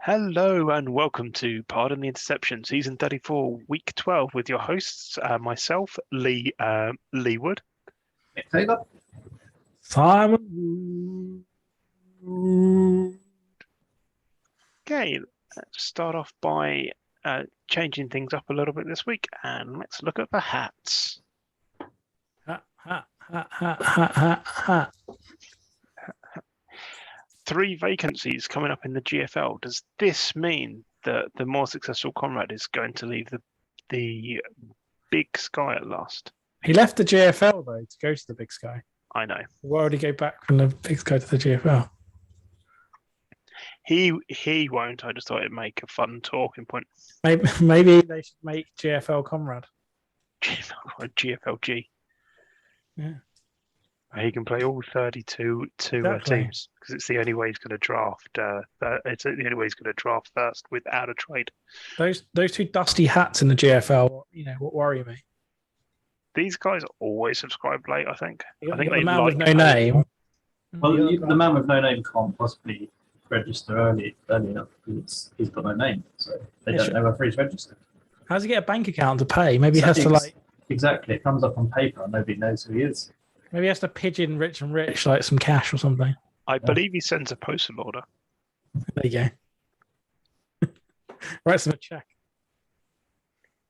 Hello and welcome to Pardon the Interception, Season 34, Week 12, with your hosts, myself, Lee Wood. Taylor. Simon. Okay, let's start off by changing things up a little bit this week, and let's look at the hats. Ha, ha, ha, ha, ha, ha, ha. 3 vacancies coming up in the GFL. Does this mean that the more successful Conrad is going to leave the Big Sky at last? He left the GFL though to go to the Big Sky. I know. Why would he go back from the Big Sky to the GFL? He won't. I just thought it'd make a fun talking point. Maybe they should make GFL Conrad. GFLG. Yeah. He can play all 32 Exactly. teams because it's the only way he's going to draft. It's the only way he's going to draft first without a trade. Those 2 dusty hats in the GFL, what worry me? These guys always subscribe late. I think. I think the they man like with no name. Well, the man with no name can't possibly register early enough because he's got no name, so they don't know whether he's registered. How does he get a bank account to pay? Maybe he has to Exactly. It comes up on paper and nobody knows who he is. Maybe he has to pigeon Rich and Rich like some cash or something. I believe he sends a postal order. There you go. Writes them a check.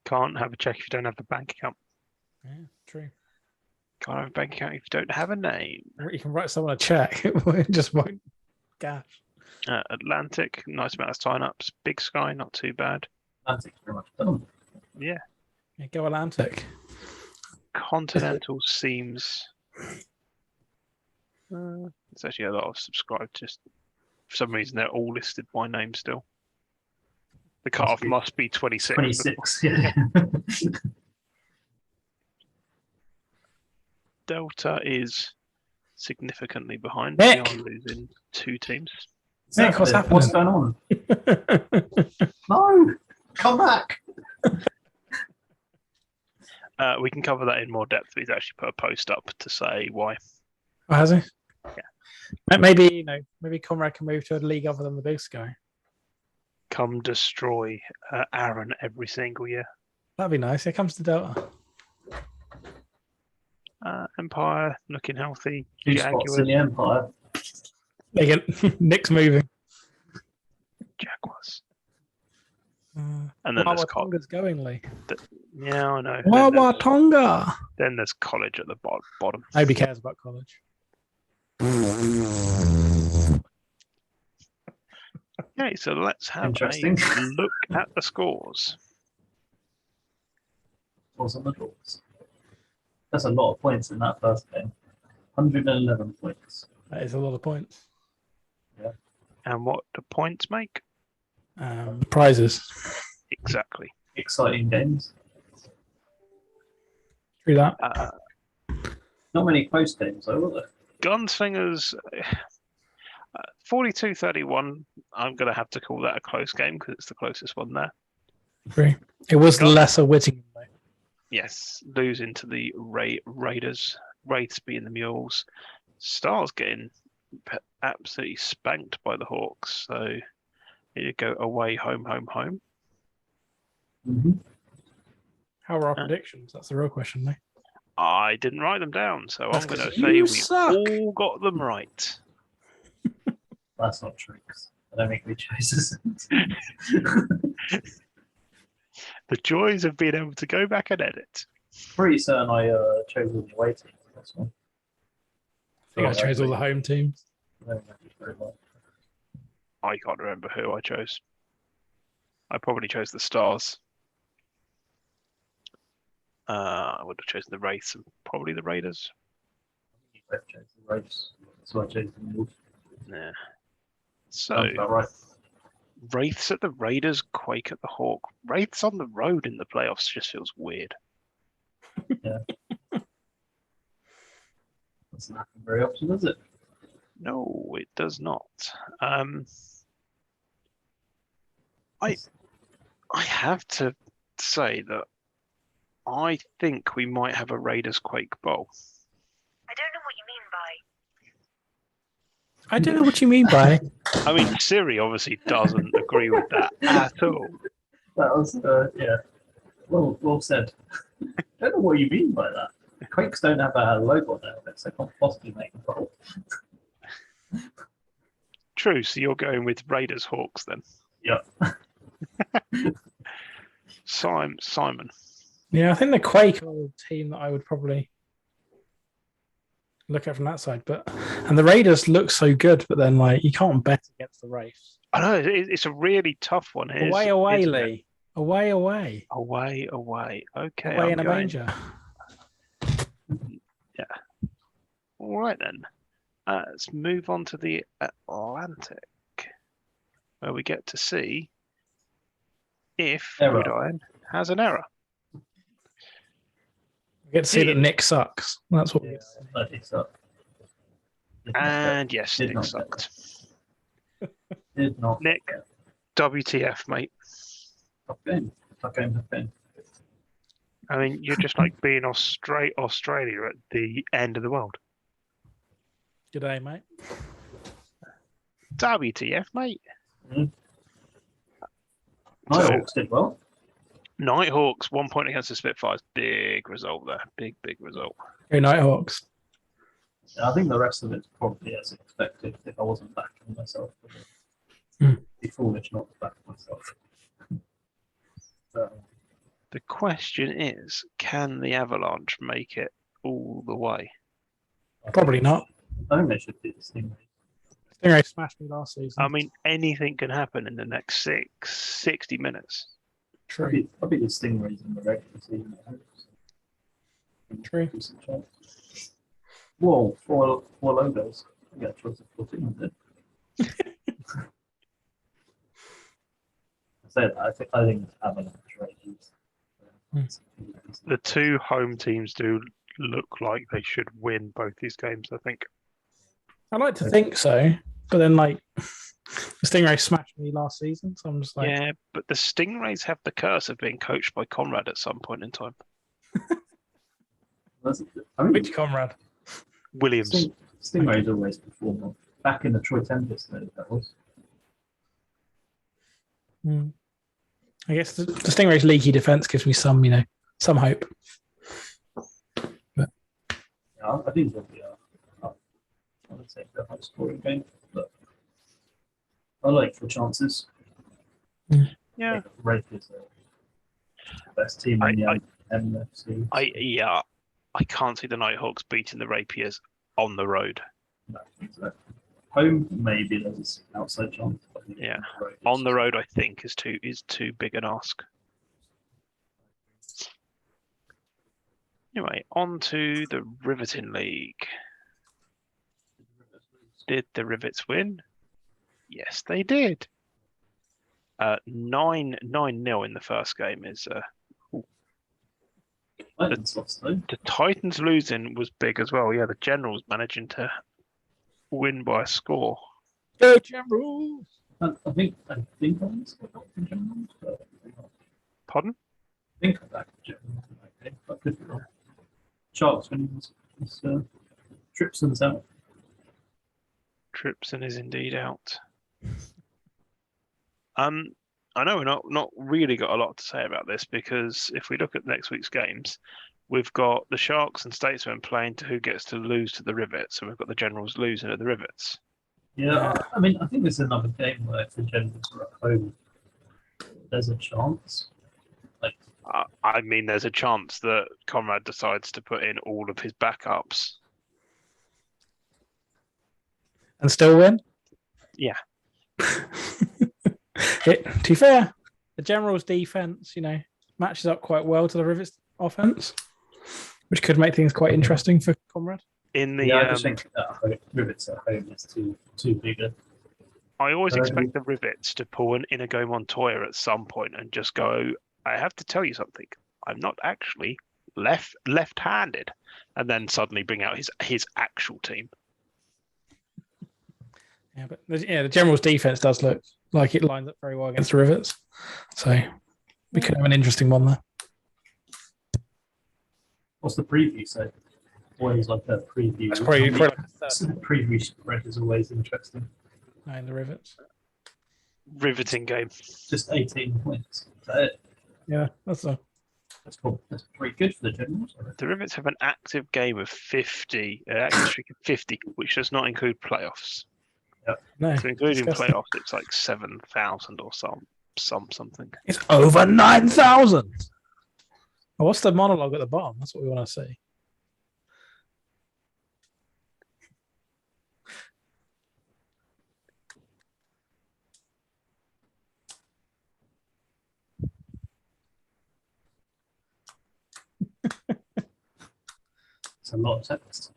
Can't have a check if you don't have a bank account. Yeah, true. Can't have a bank account if you don't have a name. You can write someone a check. It just won't cash. Atlantic, nice amount of sign-ups. Big Sky, not too bad. Atlantic's pretty much done. Yeah. Go Atlantic. Continental seems. There's actually a lot of subscribed. Just for some reason, they're all listed by name still. The cutoff must be 26. 26, yeah. Delta is significantly behind. Nick! We are losing 2 teams. Nick, what's happening? What's going on? No! Come back! We can cover that in more depth. He's actually put a post up to say why. Oh, has he? Yeah. Maybe Conrad can move to a league other than the Big Sky. Come destroy Aaron every single year. That'd be nice. Here comes the Delta. Empire looking healthy. 2 spots in the Empire. Nick's moving. Jaguars. And then there's Tonga's going, Lee. Yeah, I know. Wawa Tonga. Then there's college at the bottom. Nobody cares about college. Okay, so let's have Interesting. a look at the scores. Scores on the doors. That's a lot of points in that first game. 111 points. That is a lot of points. Yeah. And what do points make? Prizes. Exactly. Exciting games. True that. Not many close games, though, were there? Gunslingers, 42-31. I'm going to have to call that a close game because it's the closest one there. True. It was the lesser Whittingham, though. Yes, losing to the Raiders. Wraiths being the Mules. Stars getting absolutely spanked by the Hawks. So here you go, away, home, home, home. Mm-hmm. How are our predictions? That's the real question, though. I didn't write them down, so That's I'm going to 'cause say you we suck. all got them right. That's not true. 'Cause I don't think we chose this. The joys of being able to go back and edit. Pretty certain I chose all the away teams. That's one. I think I chose all the home teams. I can't remember who I chose. I probably chose the Stars. I would have chosen the Wraiths and probably the Raiders. You both chose the Raiders, so I chose the Mules. Yeah. So Sounds about right. Wraiths at the Raiders, Quake at the Hawk. Wraiths on the road in the playoffs just feels weird. Yeah. Doesn't happen very often, does it? No, it does not. I have to say that I think we might have a Raiders Quake Bowl. I don't know what you mean I don't know what you mean by. I mean, Siri obviously doesn't agree with that at all. That was, yeah. Well said. I don't know what you mean by that. The Quakes don't have a logo on it, so they can't possibly make a goal. True, so you're going with Raiders Hawks then. Yeah. Simon. Yeah, I think the Quake are the team that I would probably look at from that side. And the Raiders look so good, but then like you can't bet against the Wraiths. I know it's a really tough one. Away, Lee. Away. Away. Okay. Away in a manger. Yeah. All right then. Let's move on to the Atlantic, where we get to see if Gridiron has an error. We get to see that Nick sucks. That's what we get to see. I think so. And yes, Nick sucked. Did not. Nick, WTF, mate. Tough game. I mean, you're just like being Australia at the end of the world. Good day, mate. WTF, mate. Nighthawks did well. Nighthawks, 1 point against the Spitfires. Big result there. Big result. Go Nighthawks. Yeah, I think the rest of it's probably as expected if I wasn't backing myself. It'd be foolish not to back myself. The question is, can the Avalanche make it all the way? Probably not. I think they should do the Stingray. Stingray smashed me last season. I mean, anything can happen in the next 60 minutes. True. I'll be the Stingrays in the regular season. True. Whoa, four logos. I got a choice of 14 then. I think it's Avalanche Raiders. The two home teams do look like they should win both these games, I think. I like to think so, but then like the Stingray smashed me last season, so I'm just like, yeah, but the Stingrays have the curse of being coached by Conrad at some point in time. Which Conrad? Williams. Stingrays always perform well. Back in the Troy Tempest days, that was. I guess the Stingray's leaky defense gives me some hope. But yeah, I think it'll be I would say a high scoring game, but I like the chances. Yeah. Wraith is the best team in the MFC. I can't see the Nighthawks beating the Rapiers on the road. No, exactly. Home, maybe there's an outside chance. Yeah, on the road, I think is too big an ask. Anyway, on to the Riveting League. Did the Rivets win? Yes, they did. 9-0 in the first game is. The Titans losing was big as well. Yeah, the Generals managing to win by a score. Go Generals! I think I'm not the Generals. Pardon? I think I'm back to Generals. Okay, but could be wrong. Sharks winning was Tripson's out. Tripson is indeed out. I know we're not really got a lot to say about this because if we look at next week's games, we've got the Sharks and Statesmen playing to who gets to lose to the Rivets, and we've got the Generals losing at the Rivets. Yeah, I mean, I think there's another game where if the Generals are at home, there's a chance. I mean, there's a chance that Conrad decides to put in all of his backups. And still win? Yeah. To be fair, the Generals' defense, matches up quite well to the Rivets' offense, which could make things quite interesting for Conrad. I just think Rivets at home is too bigger. I always expect the Rivets to pull an Inigo Montoya at some point and just go, I have to tell you something. I'm not actually left-handed, and then suddenly bring out his actual team. Yeah, but the Generals' defense does look like it lines up very well against the Rivets, so we could have an interesting one there. What's the preview say? always like a preview. That's probably like a third Preview spread is always interesting. in the rivets. Riveting game. Just 18 points. Is that it? Yeah, that's Cool. That's pretty good for the generals. The Rivets have an active game of 50, active streak of 50, which does not include playoffs. no. So including disgusting. playoffs, it's like 7,000 or something. It's over 9,000. Oh, what's the monologue at the bottom? That's what we want to see. It's a lot of text.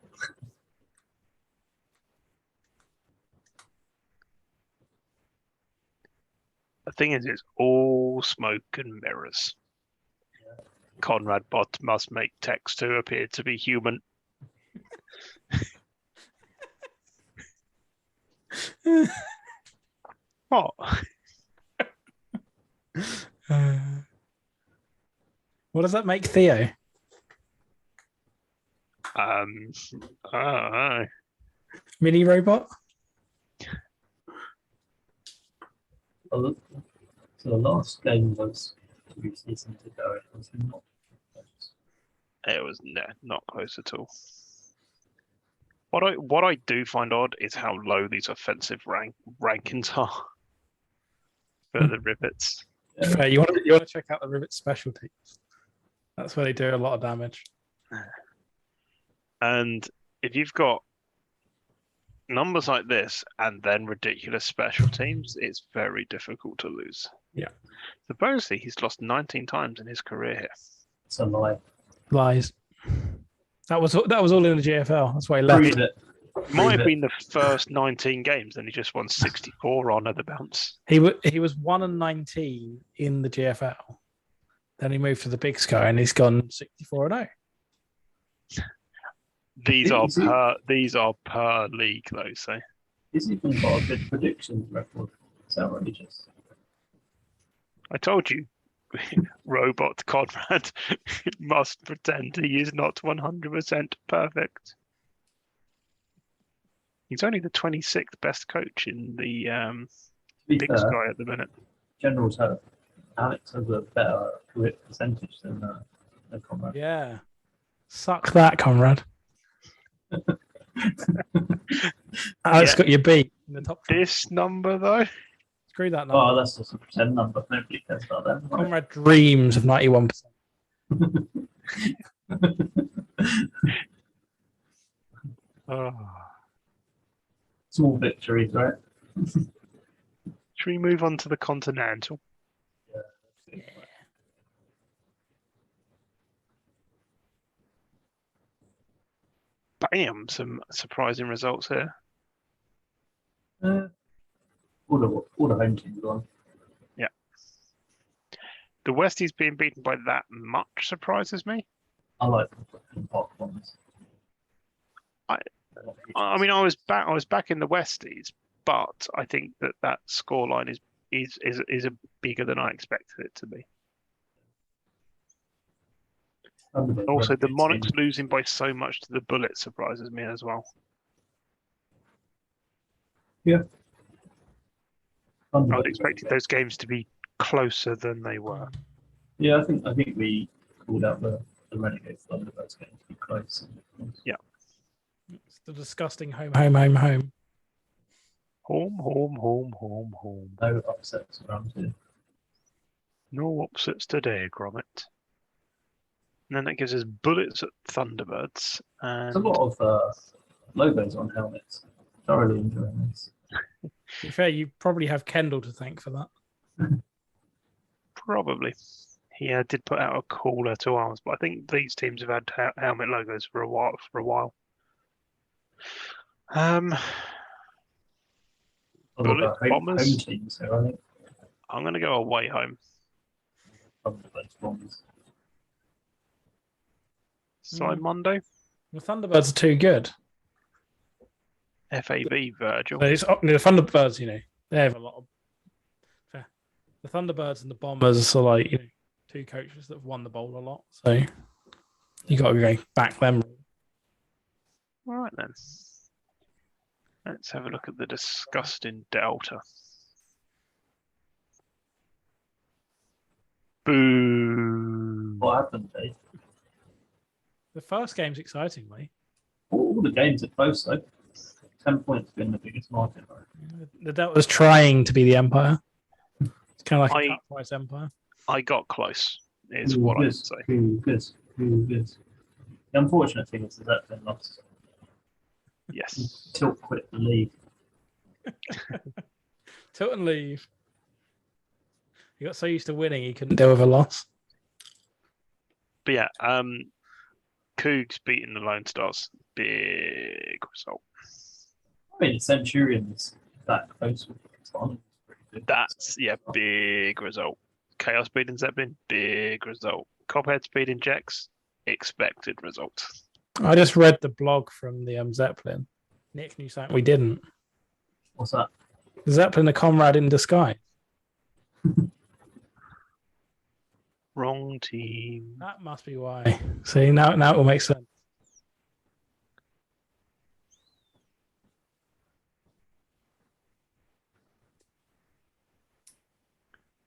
The thing is, it's all smoke and mirrors. Yeah. Conrad bot must make text to appear to be human. What? What does that make Theo? I don't know. Mini robot? So the last game was 2 seasons ago. It was not close. It was not close at all. What I do find odd is how low these offensive rankings are for the Rivets. Yeah, you want to check out the Rivet specialties. That's where they do a lot of damage. And if you've got numbers like this and then ridiculous special teams, it's very difficult to lose. Yeah. Supposedly, he's lost 19 times in his career here. It's a lie. Lies. That was all in the GFL. That's why he left. Prove it. Might have been the first 19 games, then he just won 64 on at the bounce. He was 1-19 in the GFL. Then he moved to the Big Sky and he's gone 64-0. These are per league though, so He's even got a good predictions record. It's outrageous. I told you, Robot Conrad must pretend he is not 100% perfect. He's only the 26th best coach in the To be Big fair, Sky at the minute. Generals have Alex has a better career percentage than Conrad. Yeah. Suck that, Conrad. Alex got your beat in the top. This number though, Screw that number. Oh, that's just a pretend number. Nobody cares about that. Right? Conrad dreams of 91%. oh. Small victories, right? Should we move on to the Continental? Yeah. Bam! Some surprising results here. All the home teams won. The Westies being beaten by that much surprises me. I like the Park ones. I mean, I was back in the Westies, but I think that scoreline is a bigger than I expected it to be. Also, the Monarchs losing by so much to the Bullets surprises me as well. Yeah. I would expected those games to be closer than they were. Yeah, I think we called out the Renegade Thunderbirds game to be close. Yeah. It's the disgusting home. Home. No upsets around here. No upsets today, Gromit. And then that gives us Bullets at Thunderbirds. There's And a lot of logos on helmets. Thoroughly enjoying this. To be fair, you probably have Kendall to thank for that. probably. He did put out a cooler to arms, but I think these teams have had helmet logos for a while. Bullets, Bombers. Home teams here, I think. I'm going to go away home. Thunderbirds, Bombers. Side Monday, The Thunderbirds are too good. FAB Virgil. But the Thunderbirds, they have a lot of. Fair. The Thunderbirds and the Bombers are like, two coaches that have won the bowl a lot. So you got to go back them. All right then. Let's have a look at the disgusting Delta. Boo! What happened, Dave? The first game's exciting, mate. All the games are close, though. 10 points been the biggest margin. Right? The Delta's trying to be the Empire. It's kind of like a cut price Empire. I got close, is what I would say. Good. The unfortunate thing is that Zeppelin lost. Yes. Tilt quit the league. Tilt and leave. He got so used to winning, he couldn't deal with a loss. But yeah, Cougs beating the Lone Stars. Big result. I mean, the Centurions that close with Katana. That's, big result. Chaos beating Zeppelin. Big result. Copheads beating Jex. Expected result. I just read the blog from the Zeppelin. Nick knew something we didn't. What's that? Zeppelin, a comrade in disguise. Wrong team. That must be why. See, now it will make sense.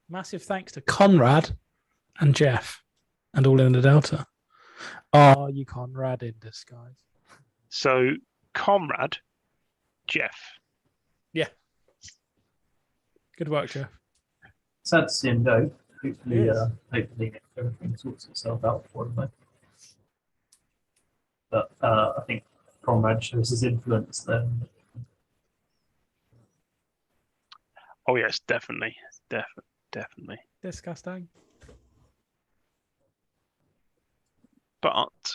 Massive thanks to Conrad and Jeff and all in the Delta. Are you Conrad in disguise? So, Comrade, Jeff. Yeah. Good work, Jeff. Sad to see him go. Hopefully, Yes. hopefully everything sorts itself out for him. Though. But I think Conrad shows his influence there. Oh, yes, definitely. Definitely. Disgusting. But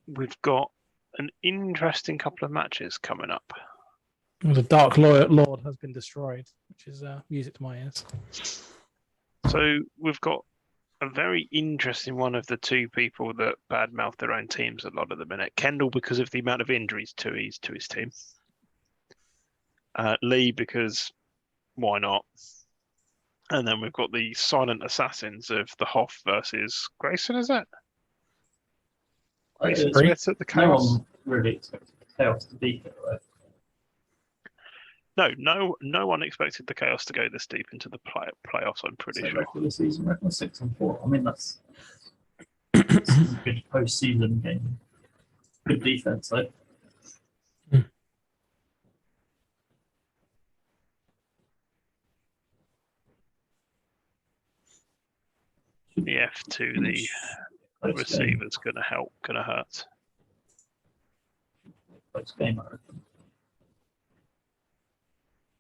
we've got an interesting couple of matches coming up. Well, the Dark Lord has been destroyed, which is music to my ears. So we've got a very interesting one of the two people that badmouth their own teams a lot at the minute. Kendall, because of the amount of injuries to his team. Lee, because why not? And then we've got the silent assassins of the Hoff versus Grayson, is it? Grayson Smith at the No Chaos. one really expected the Chaos to beat it, right? No one expected the Chaos to go this deep into the playoffs, I'm pretty So sure. regular season record 6-4. I mean, that's a good post-season game. Good defense, though. The F2, the Close receiver's gonna hurt. Close game, I reckon.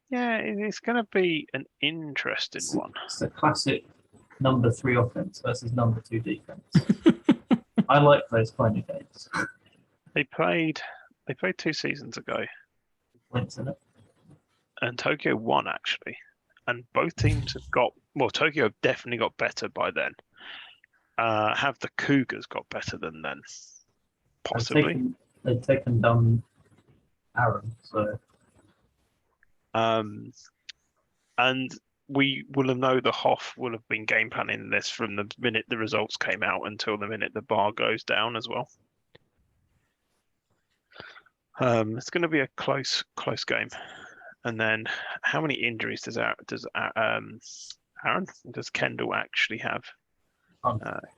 Yeah, it's gonna be an interesting one. It's a classic number 3 offense versus number 2 defense. I like those kind of games. They played 2 seasons ago, Points in it. and Tokyo won actually. And both teams have got Tokyo definitely got better by then. Have the Cougars got better than then? Possibly. They've taken down Aaron, so and we will have known the Hoff will have been game planning this from the minute the results came out until the minute the bar goes down as well. It's going to be a close game. And then, how many injuries does Kendall actually have?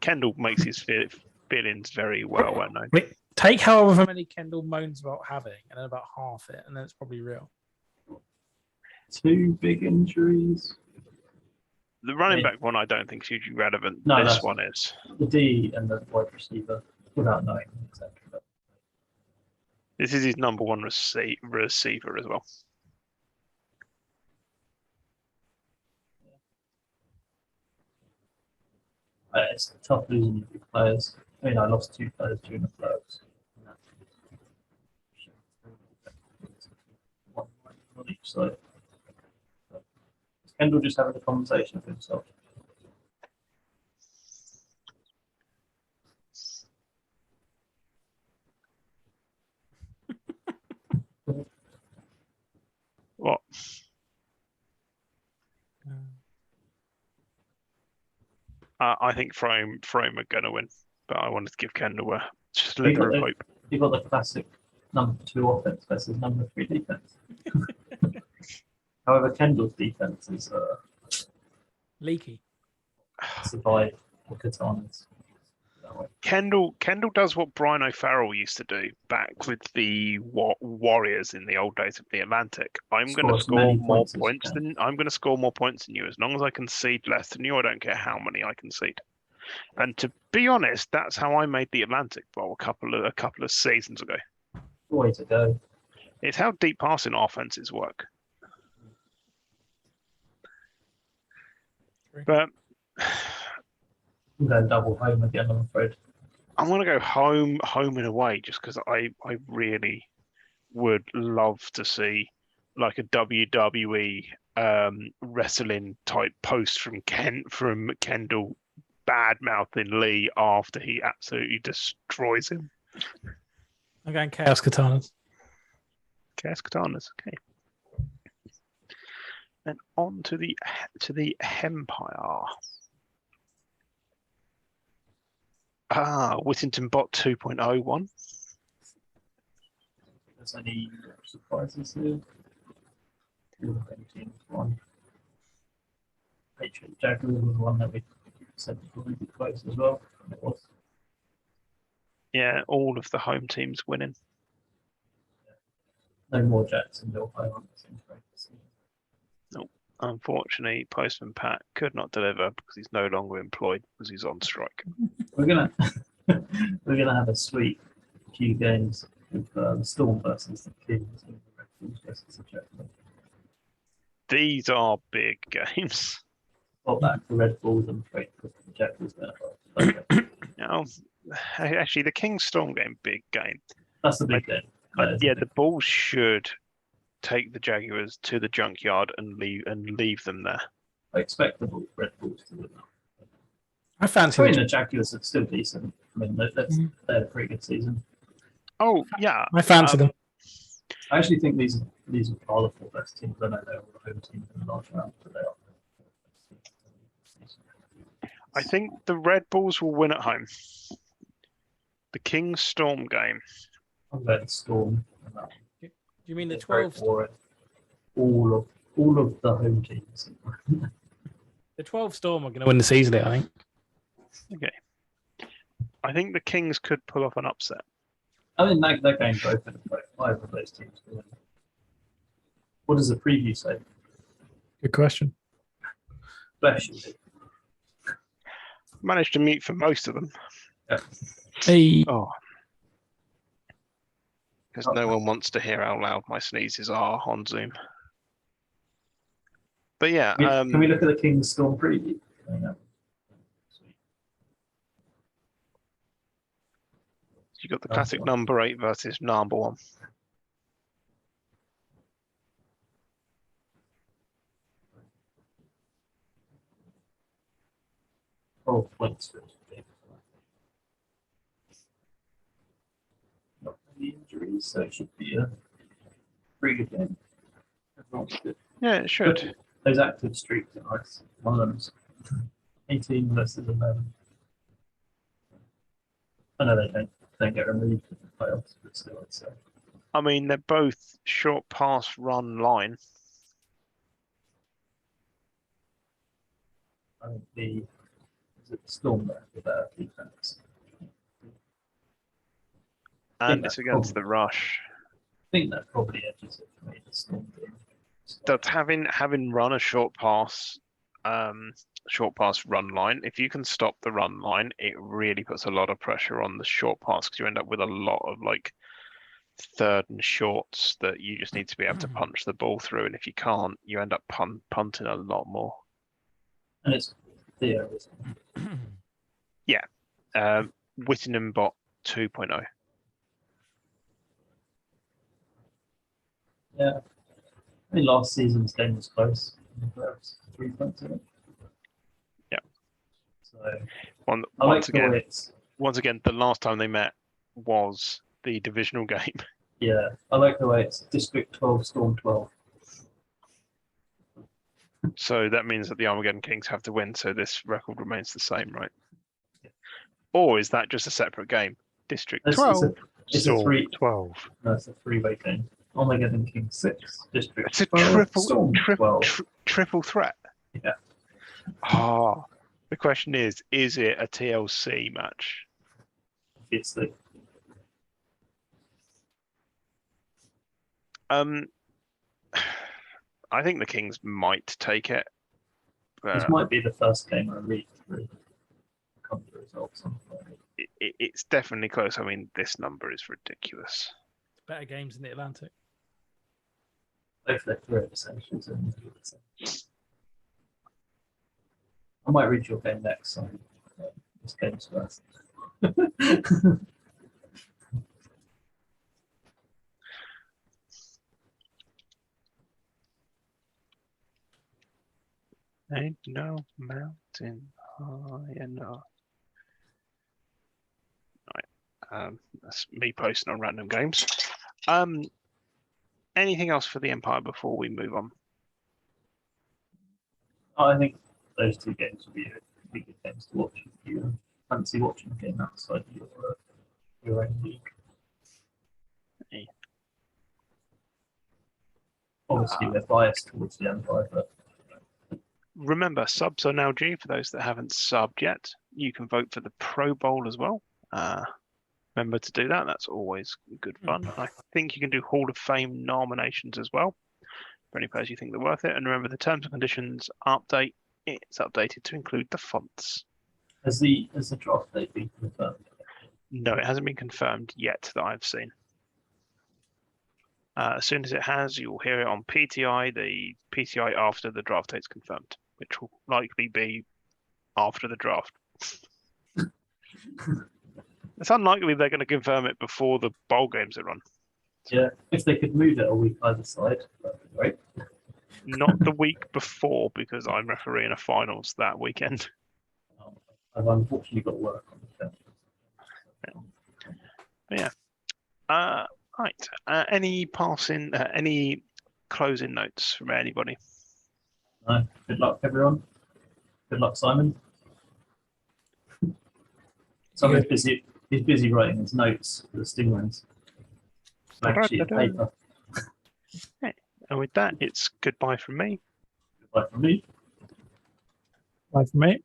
Kendall makes his feelings very well known. Take however many Kendall moans about having, and then about half it, and then it's probably real. 2 big injuries. The running back one, I don't think is hugely relevant. No, This one is. The D and the wide receiver, without knowing exactly. This is his number one receiver as well. It's tough losing your big players. I mean, I lost 2 players during the playoffs. One on each side. Is Kendall just having a conversation with himself? What? I think Frome are going to win, but I wanted to give Kendall a slither of hope. You've got the classic number 2 offense versus number 3 defense. However, Kendall's defense is Leaky. survived the Katanas. That way. Kendall does what Brian O'Farrell used to do back with the Warriors in the old days of the Atlantic. I'm going to Score as score many more points as you points can. than I'm going to score more points than you. As long as I concede less than you, I don't care how many I concede. And to be honest, that's how I made the Atlantic Bowl a couple of seasons ago. The way to go. It's how deep passing offenses work. But I'm going double home again, I'm afraid. I'm going to go home and away just because I really would love to see like a WWE wrestling type post from Kendall bad mouthing Lee after he absolutely destroys him. I'm going Chaos Katanas. Chaos Katanas, okay. Then on to the Empire. Whittington Bot 2.01. There's any surprises here? All of them teams won. Patriot Jaguars was one that we said was really close as well. And it was. Yeah, all of the home teams winning. No more Jacksonville home on the same track. Unfortunately, Postman Pat could not deliver because he's no longer employed because he's on strike. We're gonna have a sweet few games with the Storm versus the Kings and the Red Bulls versus the Jaguars. These are big games. Got back the Red Bulls and straight because the Jaguars there. Now, actually, the Kings Storm game, big game. That's the big game. The Bulls should take the Jaguars to the junkyard and leave them there. I expect the Red Bulls to win that. I fancy I mean, the Jaguars are still decent. I mean, they had a pretty good season. Oh yeah, I fancy them. I actually think these are the 4 best teams. I know they're all the home teams in the last round, but they are. I think the Red Bulls will win at home. The Kings Storm game. I'm going to Storm. Do you mean the It's very 12? boring. All of the home teams. The 12 Storm are going to win this easily, I think. Okay. I think the Kings could pull off an upset. I mean, that game's open. Like 5 of those teams will win. What does the preview say? Good question. Bless you. Managed to mute for most of them. Yeah. Hey, Oh. Because no one wants to hear how loud my sneezes are on Zoom. But yeah, Can we look at the Kings Storm preview? Sweet. you got the classic number 8 versus number 1. Oh, points. Not many injuries, so it should be a pretty good game. Everyone's good. Yeah, it should. Those active streaks are nice. One of them's 18 versus 11. I know they don't get removed in the playoffs, but still, I'd say. I mean, they're both short pass run line. I think the Storm there with their defense. And that's it's against probably- the rush. I think that probably edges it for me. The Storm game. Does having run a short pass run line, if you can stop the run line, it really puts a lot of pressure on the short pass because you end up with a lot of like 3rd and shorts that you just need to be able to punch the ball through, and if you can't, you end up punting a lot more. And it's Theo, isn't it? Whittingham Bot 2.0. Yeah. I mean, last season's game was close. There was 3 points in it. Yeah. So Once the way it's. Once again, the last time they met was the divisional game. Yeah, I like the way it's District 12, Storm 12. So that means that the Armageddon Kings have to win, so this record remains the same, right? Yeah. Or is that just a separate game? District It's 12. It's a Storm three. 12. No, it's a three-way game. Armageddon King 6, District It's a 12, Storm 12. triple threat. Yeah. Ah, the question is it a TLC match? Obviously. I think the Kings might take it. This might be the first game I read through. Come to results on Friday. It's definitely close. I mean, this number is ridiculous. It's better games in the Atlantic. Both their career essentials and I might read your game next, so this game's first. Ain't no mountain high enough. Right. That's me posting on random games. Anything else for the Empire before we move on? I think those two games will be good games to watch if you fancy watching a game outside your own league. Hey. Obviously, we're biased towards the Empire, but remember, subs are now due for those that haven't subbed yet. You can vote for the Pro Bowl as well. Remember to do that. That's always good fun. I think you can do Hall of Fame nominations as well for any players you think they're worth it. And remember, the terms and conditions update. It's updated to include the fonts. has the draft date been confirmed? No, it hasn't been confirmed yet that I've seen. As soon as it has, you'll hear it on PTI, the PTI after the draft date's confirmed, which will likely be after the draft. It's unlikely they're going to confirm it before the bowl games are run. Yeah, if they could move it a week either side, that'd be great. Not the week before, because I'm refereeing a finals that weekend. I've unfortunately got work on the film. Yeah. Right. Any closing notes from anybody? No. Good luck, everyone. Good luck, Simon. Simon's busy. He's busy writing his notes for the Stingrays. Blank sheet of paper. And with that, it's goodbye from me. Goodbye from me. Bye from me.